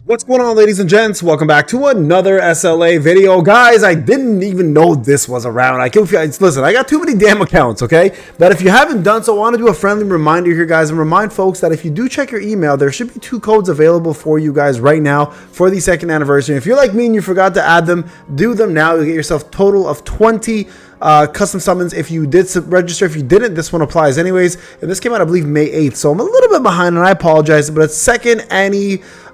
What's going on, ladies and gents? Welcome back to another SLA video. Guys, I didn't even know this was around. Listen, I got too many damn accounts, okay? But if you haven't done so, I want to do a friendly reminder here, guys, and remind folks that if you do check your email, there should be 2 codes available for you guys right now for the 2nd anniversary. If you're like me and you forgot to add them, do them now. You'll get yourself a total of 20 custom summons if you did register. If you didn't, this one applies anyways. And this came out, I believe, May 8th. So I'm a little bit behind and I apologize, but it's 2nd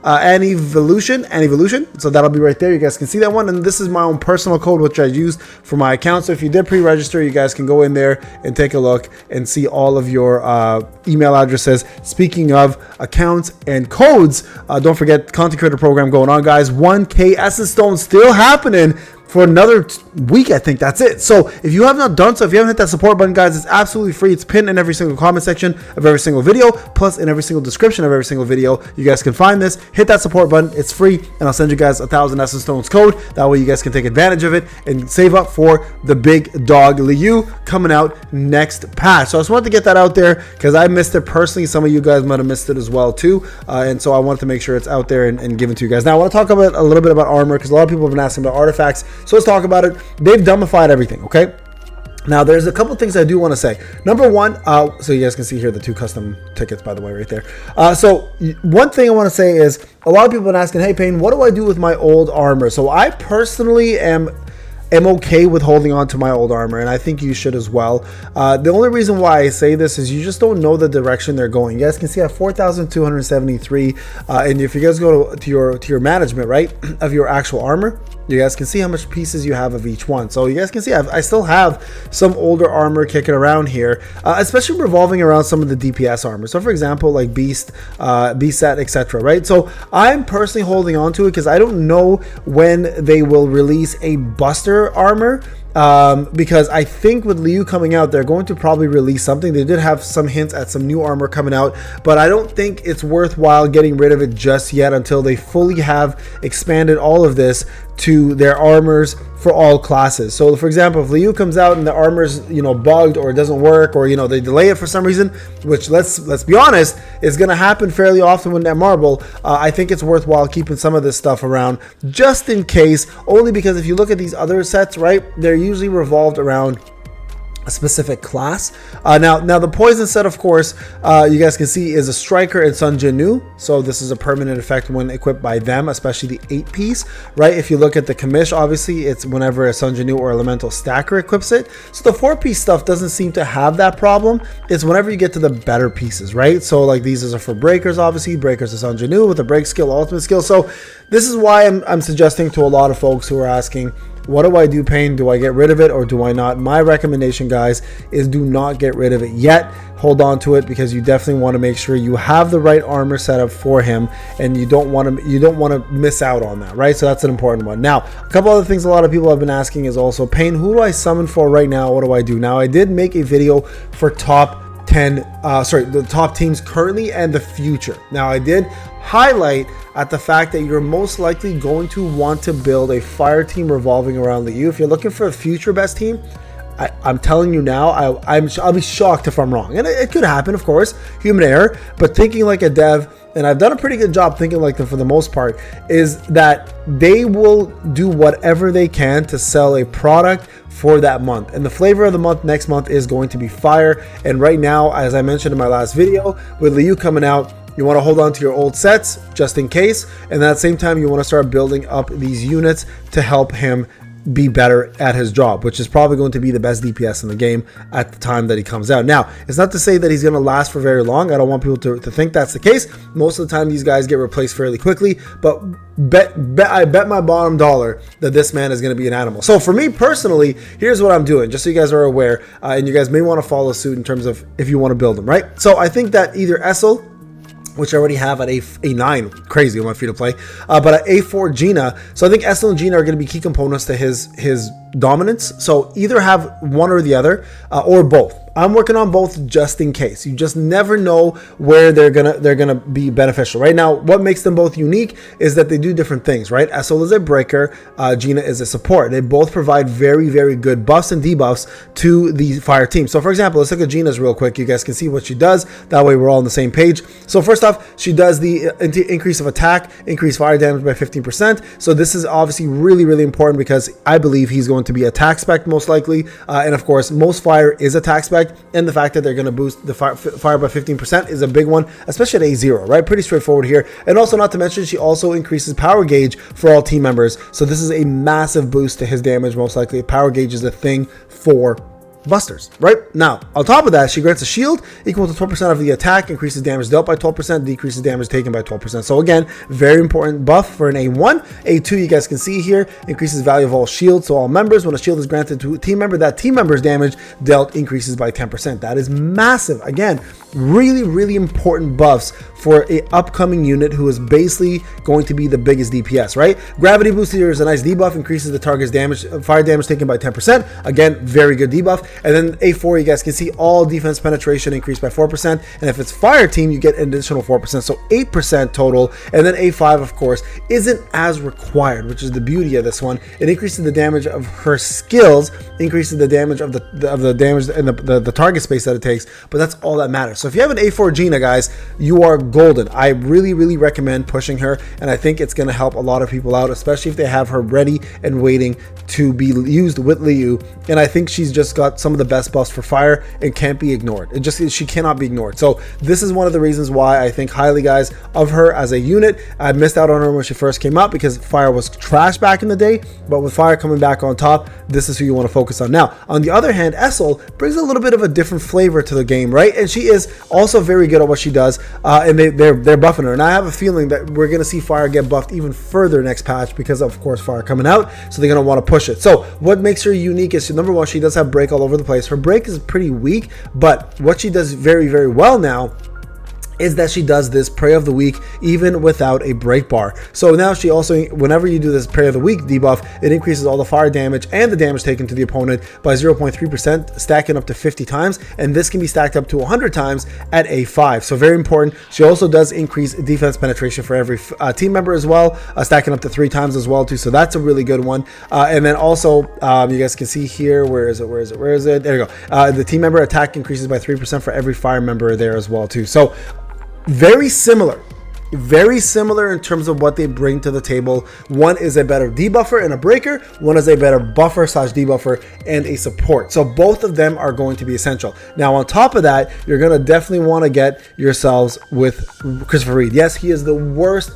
Evolution. So that'll be right there. You guys can see that one. And this is my own personal code, which I used for my account. So if you did pre-register, you guys can go in there and take a look and see all of your email addresses. Speaking of accounts and codes, don't forget content creator program going on, guys. 1K Essence Stone still happening for another week. I think that's it. So if you have not done so, if you haven't hit that support button, guys, it's absolutely free. It's pinned in every single comment section of every single video, plus in every single description of every single video. You guys can find this, hit that support button. It's free, and I'll send you guys 1,000 Essence Stones code. That way you guys can take advantage of it and save up for the big dog LIU coming out next patch. So I just wanted to get that out there because I missed it personally. Some of you guys might have missed it as well too, and so I wanted to make sure it's out there and given to you guys. Now I want to talk about a little bit about armor because a lot of people have been asking about artifacts. So let's talk about it. They've dumbified everything, okay? Now, there's a couple things I do want to say. Number one, so you guys can see here the 2 custom tickets, by the way, right there. So one thing I want to say is a lot of people have been asking, hey, Payne, what do I do with my old armor? So I personally am okay with holding on to my old armor, and I think you should as well. The only reason why I say this is you just don't know the direction they're going. You guys can see I have 4,273, and if you guys go to your management, right, of your actual armor, you guys can see how much pieces you have of each one. So you guys can see I still have some older armor kicking around here, especially revolving around some of the DPS armor. So for example, like Beast Set, etc. Right? So I'm personally holding on to it because I don't know when they will release a Buster armor. Because I think with LIU coming out, they're going to probably release something. They did have some hints at some new armor coming out, but I don't think it's worthwhile getting rid of it just yet until they fully have expanded all of this to their armors for all classes. So for example, if LIU comes out and the armor's bugged or it doesn't work, or they delay it for some reason, which let's be honest is going to happen fairly often with Netmarble, I think it's worthwhile keeping some of this stuff around just in case, only because if you look at these other sets, right, they're usually revolved around a specific class. Now the poison set, of course, you guys can see is a striker and Sun Jinu. So this is a permanent effect when equipped by them, especially the 8-piece, right? If you look at the commish, obviously it's whenever a Sun Jinu or elemental stacker equips it. So the 4-piece stuff doesn't seem to have that problem. It's whenever you get to the better pieces, right? So like these are for breakers, obviously. Breakers is Sun Jinu with a break skill, ultimate skill. So this is why I'm suggesting to a lot of folks who are asking, what do I do, Payne? Do I get rid of it or do I not? My recommendation, guys, is do not get rid of it yet. Hold on to it because you definitely want to make sure you have the right armor setup for him, and you don't want to miss out on that, right? So that's an important one. Now, a couple other things a lot of people have been asking is also, Payne, who do I summon for right now? What do I do? Now, I did make a video for the top teams currently and the future. Now, I did highlight at the fact that you're most likely going to want to build a fire team revolving around LIU. If you're looking for a future best team, I'm telling you now, I'll be shocked if I'm wrong. And it could happen, of course, human error, but thinking like a dev, and I've done a pretty good job thinking like them for the most part, is that they will do whatever they can to sell a product for that month. And the flavor of the month next month is going to be fire. And right now, as I mentioned in my last video, with LIU coming out, you want to hold on to your old sets just in case. And at the same time, you want to start building up these units to help him be better at his job, which is probably going to be the best DPS in the game at the time that he comes out. Now, it's not to say that he's going to last for very long. I don't want people to think that's the case. Most of the time, these guys get replaced fairly quickly, but I bet my bottom dollar that this man is going to be an animal. So for me personally, here's what I'm doing, just so you guys are aware, and you guys may want to follow suit in terms of if you want to build them, right? So I think that either Esil, which I already have at A9, crazy on my free to play, but at A4 Gina. So I think Esil and Gina are going to be key components to his dominance. So either have one or the other, or both. I'm working on both just in case. You just never know where they're gonna be beneficial. Right now, what makes them both unique is that they do different things, right? Esil is a breaker, Gina is a support. They both provide very, very good buffs and debuffs to the fire team. So for example, let's look at Gina's real quick. You guys can see what she does. That way we're all on the same page. So first off, she does the increase of attack, increase fire damage by 15%. So this is obviously really, really important because I believe he's going to be attack spec most likely. And of course, most fire is attack spec. And the fact that they're going to boost the fire by 15% is a big one, especially at A0, right? Pretty straightforward here. And also, not to mention, she also increases power gauge for all team members. So this is a massive boost to his damage, most likely. Power gauge is a thing for busters, right? Now, on top of that, she grants a shield equal to 12% of the attack, increases damage dealt by 12%, decreases damage taken by 12%. So again, very important buff for an A1. A2, you guys can see here, increases value of all shields. So all members, when a shield is granted to a team member, that team member's damage dealt increases by 10%. That is massive. Again, really, really important buffs for an upcoming unit who is basically going to be the biggest DPS, right? Gravity boost here is a nice debuff, increases the target's damage, fire damage taken by 10%. Again, very good debuff. And then A4, you guys can see all defense penetration increased by 4%. And if it's fire team, you get an additional 4%. So 8% total. And then A5, of course, isn't as required, which is the beauty of this one. It increases the damage of her skills, increases the damage of the damage and the target space that it takes. But that's all that matters. So if you have an A4 Gina, guys, you are golden. I really, really recommend pushing her. And I think it's going to help a lot of people out, especially if they have her ready and waiting to be used with LIU. And I think she's just got some of the best buffs for fire and can't be ignored. She cannot be ignored. So this is one of the reasons why I think highly, guys, of her as a unit. I missed out on her when she first came out because fire was trash back in the day, but with fire coming back on top, this is who you want to focus on. Now, on the other hand, Esil brings a little bit of a different flavor to the game, right? And she is also very good at what she does, and they're buffing her. And I have a feeling that we're going to see fire get buffed even further next patch because, of course, fire coming out, so they're going to want to push it. So what makes her unique is, number one, she does have break all over the place. Her break is pretty weak, but what she does very, very well now is that she does this Prey of the Week even without a break bar. So now she also, whenever you do this Prey of the Week debuff, it increases all the fire damage and the damage taken to the opponent by 0.3%, stacking up to 50 times, and this can be stacked up to 100 times at A5. So very important. She also does increase defense penetration for every team member as well, stacking up to 3 times as well too. So that's a really good one. And then also, you guys can see here, where is it? There you go. The team member attack increases by 3% for every fire member there as well too. So very similar in terms of what they bring to the table. One is a better debuffer and a breaker. One is a better buffer / debuffer and a support. So both of them are going to be essential. Now, on top of that, you're going to definitely want to get yourselves with Christopher Reed. Yes, he is the worst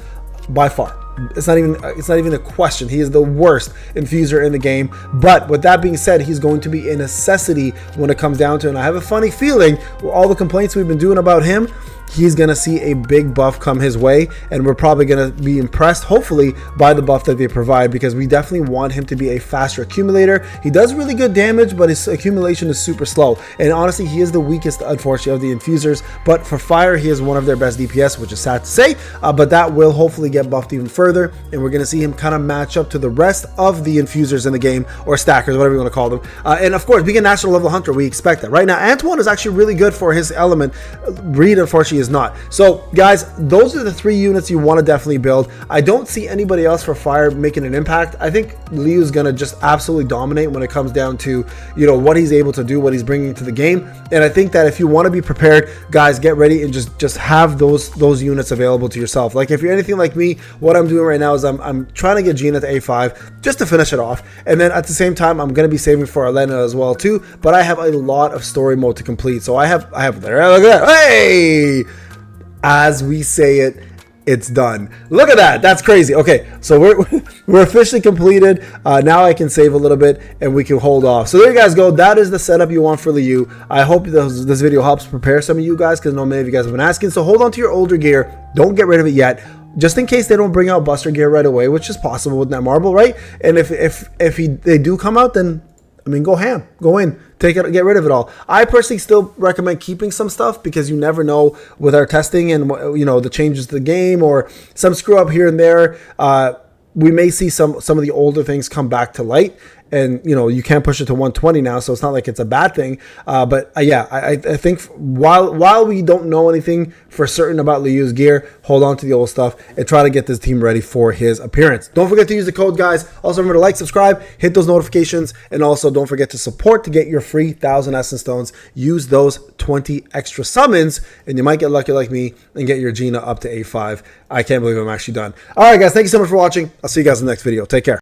by far. It's not even a question. He is the worst infuser in the game. But with that being said, he's going to be a necessity when it comes down to it. And I have a funny feeling with all the complaints we've been doing about him, he's going to see a big buff come his way, and we're probably going to be impressed, hopefully, by the buff that they provide, because we definitely want him to be a faster accumulator. He does really good damage, but his accumulation is super slow, and honestly, he is the weakest, unfortunately, of the infusers. But for fire, he is one of their best DPS, which is sad to say, but that will hopefully get buffed even further, and we're going to see him kind of match up to the rest of the infusers in the game, or stackers, whatever you want to call them. And of course, being a national level hunter, we expect that. Right now, Antoine is actually really good for his element. Reed, unfortunately, is not. So guys, those are the 3 units you want to definitely build. I don't see anybody else for fire making an impact. I think LIU is going to just absolutely dominate when it comes down to, you know, what he's able to do, what he's bringing to the game. And I think that if you want to be prepared, guys, get ready and just have those units available to yourself. Like if you're anything like me, what I'm doing right now is I'm trying to get Gina to A5 just to finish it off, and then at the same time I'm going to be saving for Elena as well too. But I have a lot of story mode to complete, so I have there. Look at that! Hey, as we say it, it's done. Look at that. That's crazy. Okay, so we're officially completed. Now I can save a little bit and we can hold off. So there you guys go. That is the setup you want for LIU. I hope this video helps prepare some of you guys, because I know many of you guys have been asking. So hold on to your older gear. Don't get rid of it yet, just in case they don't bring out Buster gear right away, which is possible with Netmarble, right? And if they do come out, then I mean, go ham, go in, take it, get rid of it all. I personally still recommend keeping some stuff, because you never know with our testing and, you know, the changes to the game or some screw up here and there. We may see some of the older things come back to light, and you can't push it to 120 now, so it's not like it's a bad thing. But yeah, I think while we don't know anything for certain about LIU's gear, hold on to the old stuff and try to get this team ready for his appearance. Don't forget to use the code, guys. Also remember to like, subscribe, hit those notifications, and also don't forget to support to get your free 1,000 Essence Stones. Use those 20 extra summons, and you might get lucky like me and get your Gina up to A5. I can't believe I'm actually done. All right, guys, thank you so much for watching. I'll see you guys in the next video. Take care.